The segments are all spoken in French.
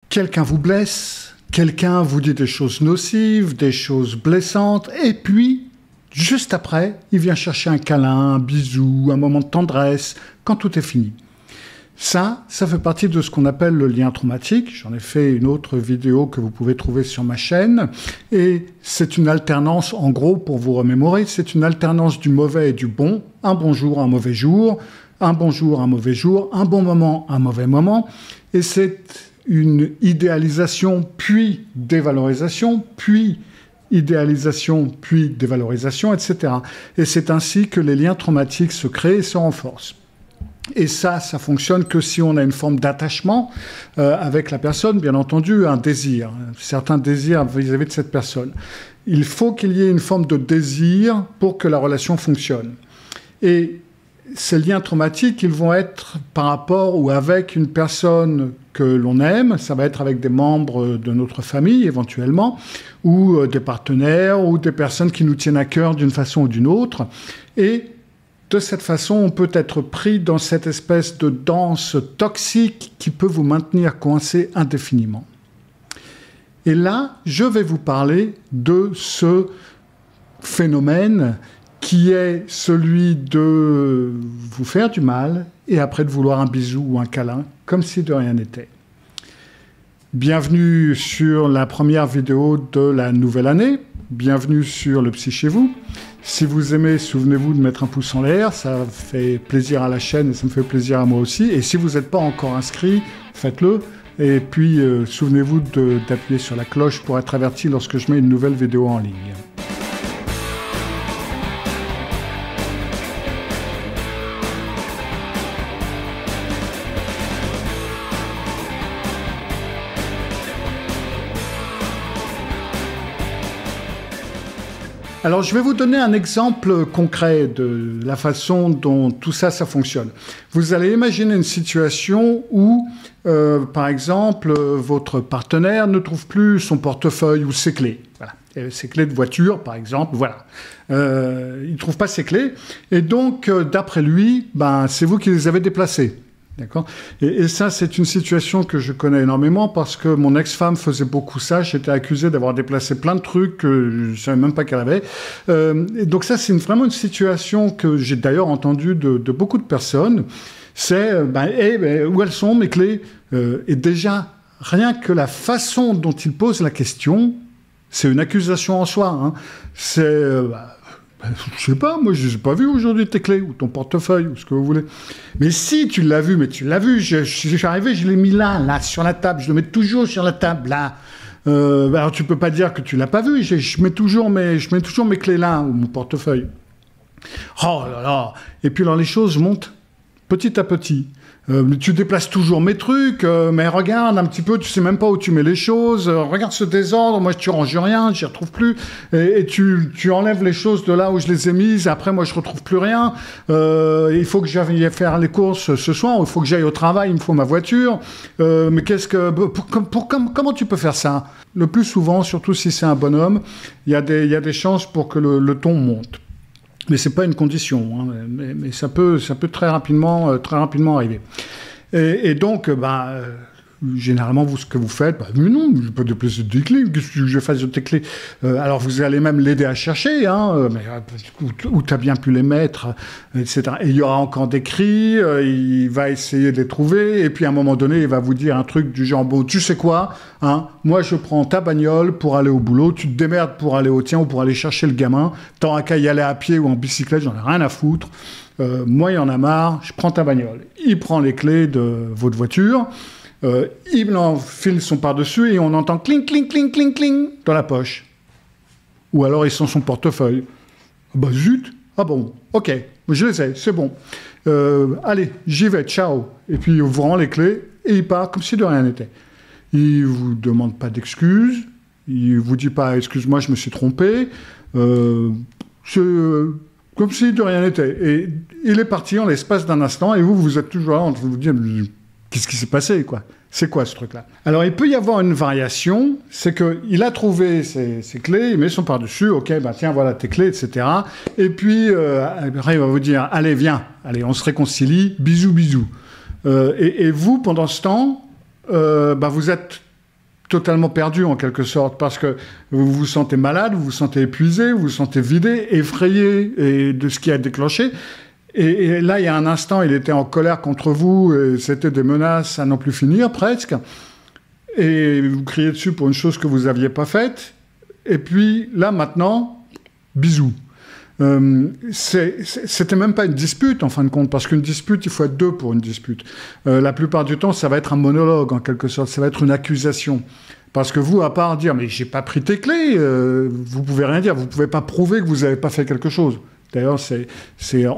quelqu'un vous blesse, quelqu'un vous dit des choses nocives, des choses blessantes, et puis, juste après, il vient chercher un câlin, un bisou, un moment de tendresse, quand tout est fini. Ça fait partie de ce qu'on appelle le lien traumatique. J'en ai fait une autre vidéo que vous pouvez trouver sur ma chaîne. Et c'est une alternance, en gros, pour vous remémorer, c'est une alternance du mauvais et du bon. Un bon jour, un mauvais jour. Un bon jour, un mauvais jour. Un bon moment, un mauvais moment. Et c'est une idéalisation, puis dévalorisation, puis idéalisation, puis dévalorisation, etc. Et c'est ainsi que les liens traumatiques se créent et se renforcent. Et ça fonctionne que si on a une forme d'attachement avec la personne, bien entendu, un désir, certains désirs vis-à-vis de cette personne. Il faut qu'il y ait une forme de désir pour que la relation fonctionne. Et ces liens traumatiques, ils vont être par rapport ou avec une personne que l'on aime, ça va être avec des membres de notre famille éventuellement, ou des partenaires, ou des personnes qui nous tiennent à cœur d'une façon ou d'une autre. Et de cette façon, on peut être pris dans cette espèce de danse toxique qui peut vous maintenir coincé indéfiniment. Et là, je vais vous parler de ce phénomène qui est celui de vous faire du mal et après de vouloir un bisou ou un câlin, comme si de rien n'était. Bienvenue sur la première vidéo de la nouvelle année. Bienvenue sur Le Psy Chez Vous. Si vous aimez, souvenez-vous de mettre un pouce en l'air, ça fait plaisir à la chaîne et ça me fait plaisir à moi aussi. Et si vous n'êtes pas encore inscrit, faites-le. Et puis, souvenez-vous d'appuyer sur la cloche pour être averti lorsque je mets une nouvelle vidéo en ligne. Alors, je vais vous donner un exemple concret de la façon dont tout ça fonctionne. Vous allez imaginer une situation où, par exemple, votre partenaire ne trouve plus son portefeuille ou ses clés. Voilà. Ses clés de voiture, par exemple, voilà. Il ne trouve pas ses clés. Et donc, d'après lui, c'est vous qui les avez déplacées. D'accord ? Et ça, c'est une situation que je connais énormément parce que mon ex-femme faisait beaucoup ça. J'étais accusé d'avoir déplacé plein de trucs que je ne savais même pas qu'elle avait. Et donc ça, c'est vraiment une situation que j'ai d'ailleurs entendue de beaucoup de personnes. C'est, où elles sont mes clés ? Et déjà, rien que la façon dont ils posent la question, c'est une accusation en soi. Hein. C'est... je sais pas, moi je les ai pas vus aujourd'hui tes clés, ou ton portefeuille, ou ce que vous voulez. Mais si, tu l'as vu, mais tu l'as vu, je suis arrivé, je l'ai mis là, sur la table, je le mets toujours sur la table, là. Alors tu peux pas dire que tu l'as pas vu, je mets toujours mes clés là, ou mon portefeuille. Oh là là. Et puis alors les choses montent petit à petit. Tu déplaces toujours mes trucs, mais regarde un petit peu, tu sais même pas où tu mets les choses, regarde ce désordre, moi tu ranges rien, j'y retrouve plus, et tu enlèves les choses de là où je les ai mises, après moi je retrouve plus rien, il faut que j'aille faire les courses ce soir, il faut que j'aille au travail, il me faut ma voiture, mais comment tu peux faire ça ? Le plus souvent, surtout si c'est un bonhomme, il y a des chances pour que le ton monte. Mais c'est pas une condition, hein, mais ça peut très rapidement arriver. Et donc, généralement, ce que vous faites, mais non, je n'ai pas déplacer tes clés, qu'est-ce que je fasse de tes clés ? Alors, vous allez même l'aider à chercher, hein, où tu as bien pu les mettre, etc. Et il y aura encore des cris, il va essayer de les trouver, et puis à un moment donné, il va vous dire un truc du genre, bon, tu sais quoi, hein, moi je prends ta bagnole pour aller au boulot, tu te démerdes pour aller au tien ou pour aller chercher le gamin, t'auras qu'à y aller à pied ou en bicyclette, j'en ai rien à foutre. Moi, il y en a marre, je prends ta bagnole. Il prend les clés de votre voiture, il enfile son par-dessus et on entend cling, cling, cling, cling, cling dans la poche. Ou alors il sent son portefeuille. Bah zut, ah bon, ok, je les ai, c'est bon. Allez, j'y vais, ciao. Et puis il vous rend les clés et il part comme si de rien n'était. Il vous demande pas d'excuses, il vous dit pas excuse-moi, je me suis trompé. C'est comme si de rien n'était. Et il est parti en l'espace d'un instant et vous êtes toujours là en train de vous dire qu'est-ce qui s'est passé, quoi ? C'est quoi ce truc-là ? Alors, il peut y avoir une variation, c'est qu'il a trouvé ses clés, il met son par-dessus, ok, tiens, voilà tes clés, etc. Et puis, après, il va vous dire, allez, viens, allez, on se réconcilie, bisous, bisous. Et vous, pendant ce temps, vous êtes totalement perdu en quelque sorte, parce que vous vous sentez malade, vous vous sentez épuisé, vous vous sentez vidé, effrayé de ce qui a déclenché. Et là, il y a un instant, il était en colère contre vous, et c'était des menaces à n'en plus finir, presque. Et vous criez dessus pour une chose que vous n'aviez pas faite. Et puis, là, maintenant, bisous. C'était même pas une dispute, en fin de compte, parce qu'une dispute, il faut être deux pour une dispute. La plupart du temps, ça va être un monologue, en quelque sorte. Ça va être une accusation. Parce que vous, à part dire « mais j'ai pas pris tes clés », vous pouvez rien dire. Vous pouvez pas prouver que vous n'avez pas fait quelque chose. D'ailleurs,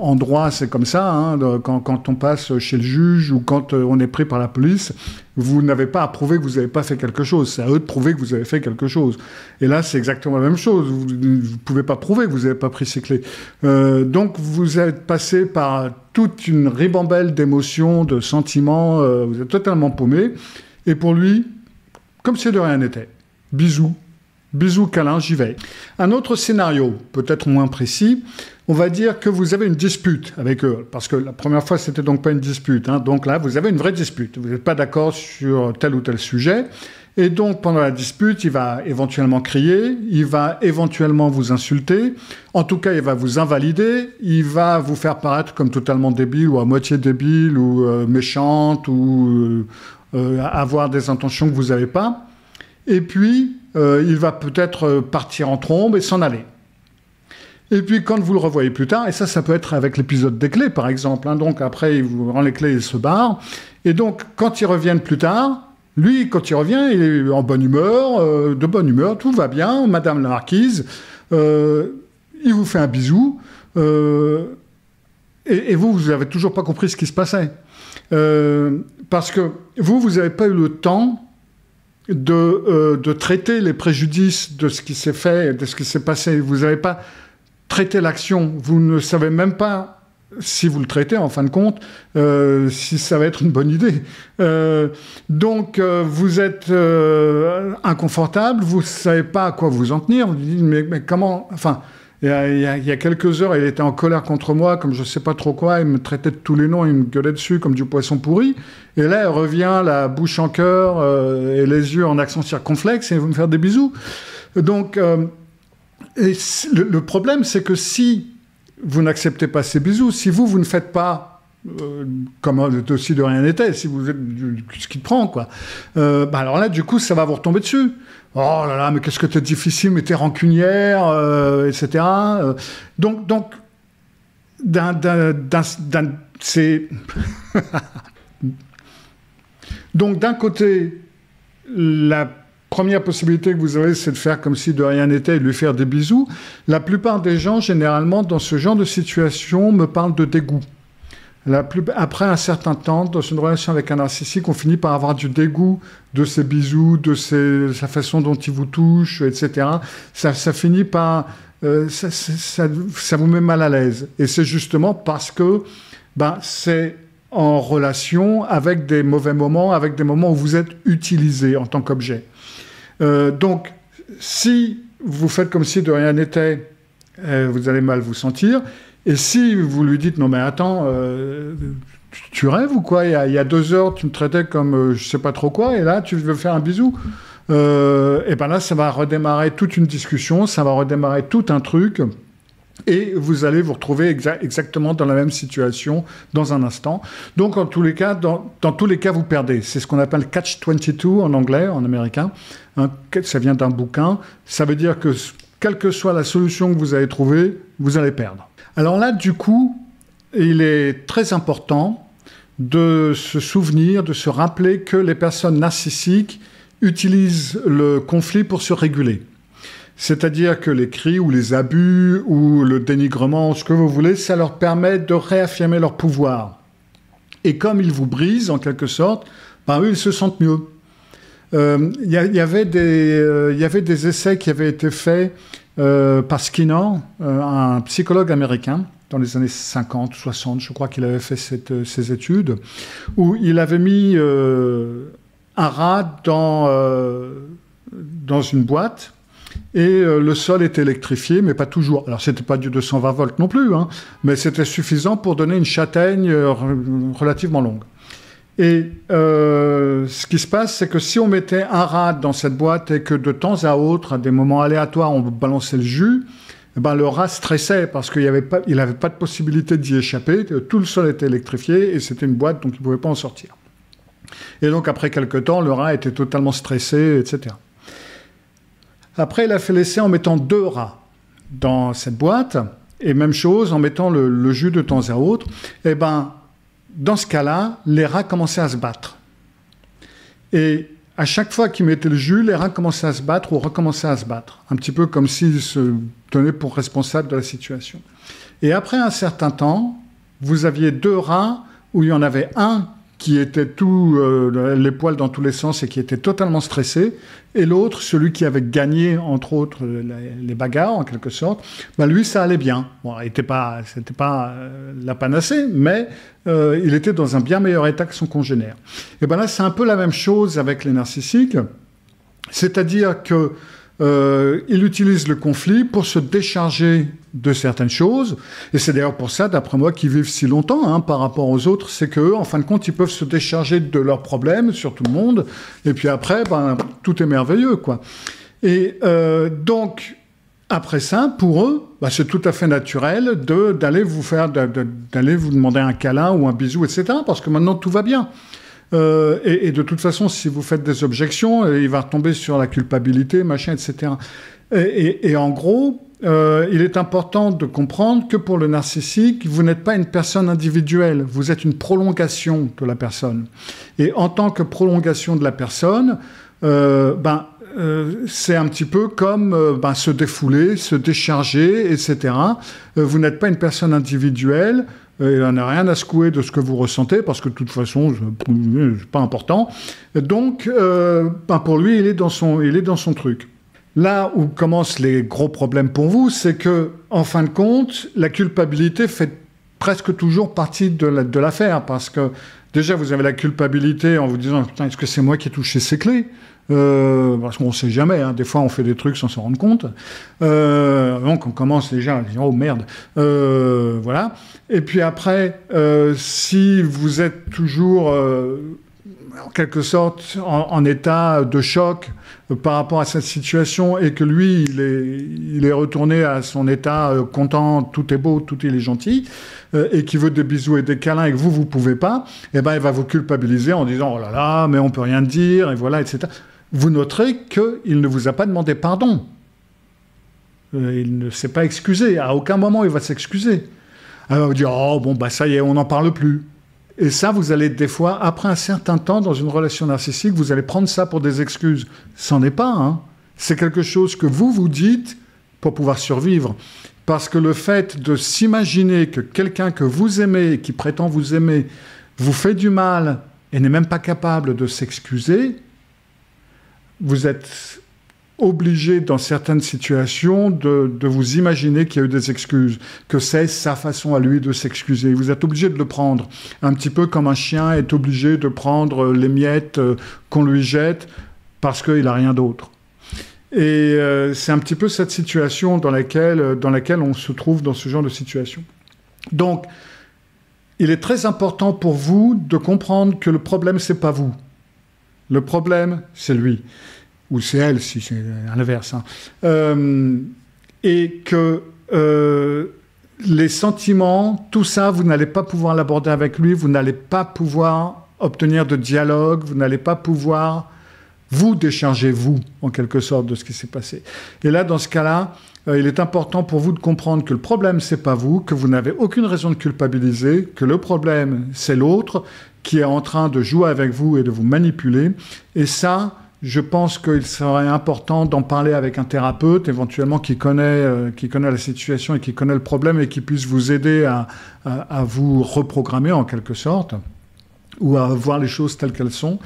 en droit, c'est comme ça. Hein, quand on passe chez le juge ou quand on est pris par la police, vous n'avez pas à prouver que vous n'avez pas fait quelque chose. C'est à eux de prouver que vous avez fait quelque chose. Et là, c'est exactement la même chose. Vous ne pouvez pas prouver que vous n'avez pas pris ces clés. Donc, vous êtes passé par toute une ribambelle d'émotions, de sentiments. Vous êtes totalement paumé. Et pour lui, comme si de rien n'était. Bisous. Bisous, câlin, j'y vais. Un autre scénario, peut-être moins précis, on va dire que vous avez une dispute avec eux. Parce que la première fois, c'était donc pas une dispute. Hein. Donc là, vous avez une vraie dispute. Vous n'êtes pas d'accord sur tel ou tel sujet. Et donc, pendant la dispute, il va éventuellement crier, il va éventuellement vous insulter. En tout cas, il va vous invalider. Il va vous faire paraître comme totalement débile ou à moitié débile ou méchante ou avoir des intentions que vous n'avez pas. Et puis, il va peut-être partir en trombe et s'en aller. Et puis, quand vous le revoyez plus tard, et ça peut être avec l'épisode des clés, par exemple, hein, donc après, il vous rend les clés et il se barre. Et donc, quand ils reviennent plus tard, lui, quand il revient, il est en bonne humeur, de bonne humeur, tout va bien, Madame la Marquise, il vous fait un bisou, et vous n'avez toujours pas compris ce qui se passait. Parce que vous n'avez pas eu le temps de traiter les préjudices de ce qui s'est fait, de ce qui s'est passé. Vous n'avez pas traité l'action. Vous ne savez même pas, si vous le traitez, en fin de compte, si ça va être une bonne idée. Donc, vous êtes inconfortable, vous ne savez pas à quoi vous en tenir. Vous dites, mais comment... Enfin, il y a quelques heures, il était en colère contre moi, comme je ne sais pas trop quoi, il me traitait de tous les noms, il me gueulait dessus comme du poisson pourri. Et là, elle revient, la bouche en cœur et les yeux en accent circonflexe, et il veut me faire des bisous. Donc, le problème, c'est que si vous n'acceptez pas ces bisous, si vous ne faites pas comme aussi de rien n'était, si vous êtes ce qui te prend, quoi. Alors là, du coup, ça va vous retomber dessus. Oh là là, mais qu'est-ce que t'es difficile, mais t'es rancunière, etc. Donc, c'est... Donc, d'un côté, la première possibilité que vous avez, c'est de faire comme si de rien n'était et de lui faire des bisous. La plupart des gens, généralement, dans ce genre de situation, me parlent de dégoût. Après un certain temps, dans une relation avec un narcissique, on finit par avoir du dégoût de ses bisous, de sa façon dont il vous touche, etc. Ça finit par... ça vous met mal à l'aise. Et c'est justement parce que c'est en relation avec des mauvais moments, avec des moments où vous êtes utilisé en tant qu'objet. Donc, si vous faites comme si de rien n'était, vous allez mal vous sentir. Et si vous lui dites « Non mais attends, tu rêves ou quoi ? Il y a 2 heures, tu me traitais comme je sais pas trop quoi, et là, tu veux faire un bisou ?» Et bien là, ça va redémarrer toute une discussion, ça va redémarrer tout un truc, et vous allez vous retrouver exactement dans la même situation dans un instant. Donc, en tous les cas, dans tous les cas, vous perdez. C'est ce qu'on appelle « catch-22 » en anglais, en américain. Hein, ça vient d'un bouquin. Ça veut dire que, quelle que soit la solution que vous allez trouver, vous allez perdre. Alors là, du coup, il est très important de se souvenir, de se rappeler que les personnes narcissiques utilisent le conflit pour se réguler. C'est-à-dire que les cris ou les abus ou le dénigrement, ce que vous voulez, ça leur permet de réaffirmer leur pouvoir. Et comme ils vous brisent, en quelque sorte, eux, ils se sentent mieux. Il y avait des essais qui avaient été faits par Skinner, un psychologue américain, dans les années 50, 60, je crois qu'il avait fait ces études, où il avait mis un rat dans une boîte, et le sol était électrifié, mais pas toujours. Alors, c'était pas du 220 volts non plus, hein, mais c'était suffisant pour donner une châtaigne relativement longue. Et ce qui se passe, c'est que si on mettait un rat dans cette boîte et que de temps à autre, à des moments aléatoires, on balançait le jus, eh ben, le rat stressait parce qu'il n'avait pas de possibilité d'y échapper. Tout le sol était électrifié et c'était une boîte, donc il ne pouvait pas en sortir. Et donc, après quelques temps, le rat était totalement stressé, etc. Après, il a fait l'essai en mettant 2 rats dans cette boîte. Et même chose, en mettant le jus de temps à autre. Eh ben, dans ce cas-là, les rats commençaient à se battre. Et à chaque fois qu'ils mettaient le jus, les rats commençaient à se battre ou recommençaient à se battre. Un petit peu comme s'ils se tenaient pour responsables de la situation. Et après un certain temps, vous aviez 2 rats où il y en avait un qui était les poils dans tous les sens et qui était totalement stressé, et l'autre, celui qui avait gagné, entre autres, les bagarres, en quelque sorte, ben lui, ça allait bien. Bon, c'était pas la panacée, mais il était dans un bien meilleur état que son congénère. Et ben là, c'est un peu la même chose avec les narcissiques, c'est-à-dire que il utilise le conflit pour se décharger de certaines choses. Et c'est d'ailleurs pour ça, d'après moi, qu'ils vivent si longtemps par rapport aux autres. C'est qu'eux, en fin de compte, ils peuvent se décharger de leurs problèmes sur tout le monde. Et puis après, tout est merveilleux, quoi. Et donc, après ça, pour eux, c'est tout à fait naturel d'aller vous demander un câlin ou un bisou, etc. Parce que maintenant, tout va bien. Et de toute façon, si vous faites des objections, il va retomber sur la culpabilité, machin, etc. Et en gros, il est important de comprendre que pour le narcissique, vous n'êtes pas une personne individuelle, vous êtes une prolongation de la personne. Et en tant que prolongation de la personne, c'est un petit peu comme se défouler, se décharger, etc. Vous n'êtes pas une personne individuelle. Il n'en a rien à secouer de ce que vous ressentez, parce que de toute façon, c'est pas important. Donc, pour lui, il est dans son truc. Là où commencent les gros problèmes pour vous, c'est que, en fin de compte, la culpabilité fait presque toujours partie de l'affaire, parce que déjà, vous avez la culpabilité en vous disant, putain, est-ce que c'est moi qui ai touché ces clés ? Parce qu'on ne sait jamais, des fois on fait des trucs sans s'en rendre compte. Donc on commence déjà à dire, oh merde, voilà. Et puis après, si vous êtes toujours en quelque sorte en état de choc par rapport à cette situation et que lui, il est retourné à son état content, tout est beau, tout il est gentil, et qui veut des bisous et des câlins et que vous pouvez pas, eh ben il va vous culpabiliser en disant, oh là là, mais on peut rien dire, et voilà, etc. Vous noterez qu'il ne vous a pas demandé pardon. Il ne s'est pas excusé. À aucun moment, il va s'excuser. Alors, vous dire, oh, bon, ça y est, on n'en parle plus. Et ça, vous allez des fois, après un certain temps, dans une relation narcissique, vous allez prendre ça pour des excuses. C'en est pas, C'est quelque chose que vous dites pour pouvoir survivre. Parce que le fait de s'imaginer que quelqu'un que vous aimez, qui prétend vous aimer, vous fait du mal et n'est même pas capable de s'excuser, vous êtes obligé, dans certaines situations, de vous imaginer qu'il y a eu des excuses, que c'est sa façon à lui de s'excuser. Vous êtes obligé de le prendre, un petit peu comme un chien est obligé de prendre les miettes qu'on lui jette parce qu'il n'a rien d'autre. Et c'est un petit peu cette situation dans laquelle on se trouve dans ce genre de situation. Donc, il est très important pour vous de comprendre que le problème, c'est pas vous. Le problème, c'est lui. Ou c'est elle, si c'est à l'inverse. Et que les sentiments, tout ça, vous n'allez pas pouvoir l'aborder avec lui, vous n'allez pas pouvoir obtenir de dialogue, vous n'allez pas pouvoir vous décharger, vous, en quelque sorte, de ce qui s'est passé. Et là, dans ce cas-là, il est important pour vous de comprendre que le problème, c'est pas vous, que vous n'avez aucune raison de culpabiliser, que le problème, c'est l'autre qui est en train de jouer avec vous et de vous manipuler. Et ça, je pense qu'il serait important d'en parler avec un thérapeute, éventuellement qui connaît la situation et qui connaît le problème et qui puisse vous aider à vous reprogrammer en quelque sorte, ou à voir les choses telles qu'elles sont,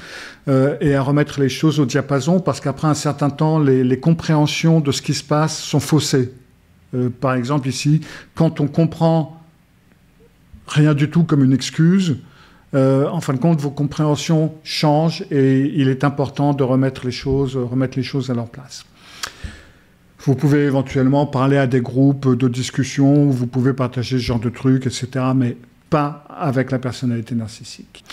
et à remettre les choses au diapason, parce qu'après un certain temps, les compréhensions de ce qui se passe sont faussées. Par exemple, ici, quand on comprend rien du tout comme une excuse, en fin de compte, vos compréhensions changent et il est important de remettre les choses à leur place. Vous pouvez éventuellement parler à des groupes de discussion où vous pouvez partager ce genre de trucs, etc., mais pas avec la personnalité narcissique.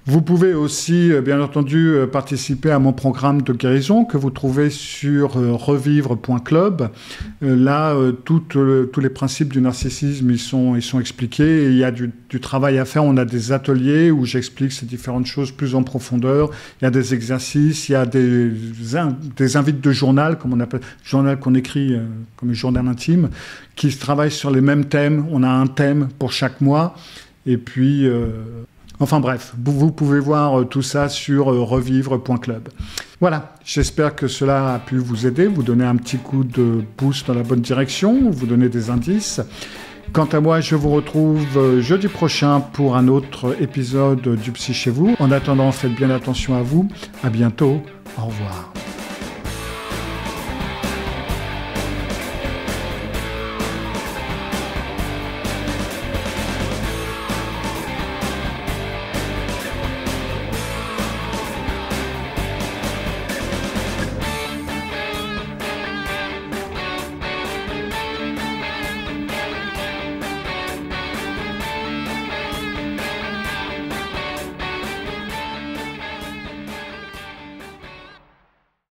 Vous pouvez aussi, bien entendu, participer à mon programme de guérison que vous trouvez sur revivre.club. Là, tous les principes du narcissisme, ils sont expliqués. Et il y a du travail à faire. On a des ateliers où j'explique ces différentes choses plus en profondeur. Il y a des exercices, il y a des invites de journal, comme on appelle, journal qu'on écrit comme un journal intime, qui travaillent sur les mêmes thèmes. On a un thème pour chaque mois. Et puis... Enfin bref, vous pouvez voir tout ça sur revivre.club. Voilà, j'espère que cela a pu vous aider, vous donner un petit coup de pouce dans la bonne direction, vous donner des indices. Quant à moi, je vous retrouve jeudi prochain pour un autre épisode du Psy chez vous. En attendant, faites bien attention à vous. À bientôt. Au revoir.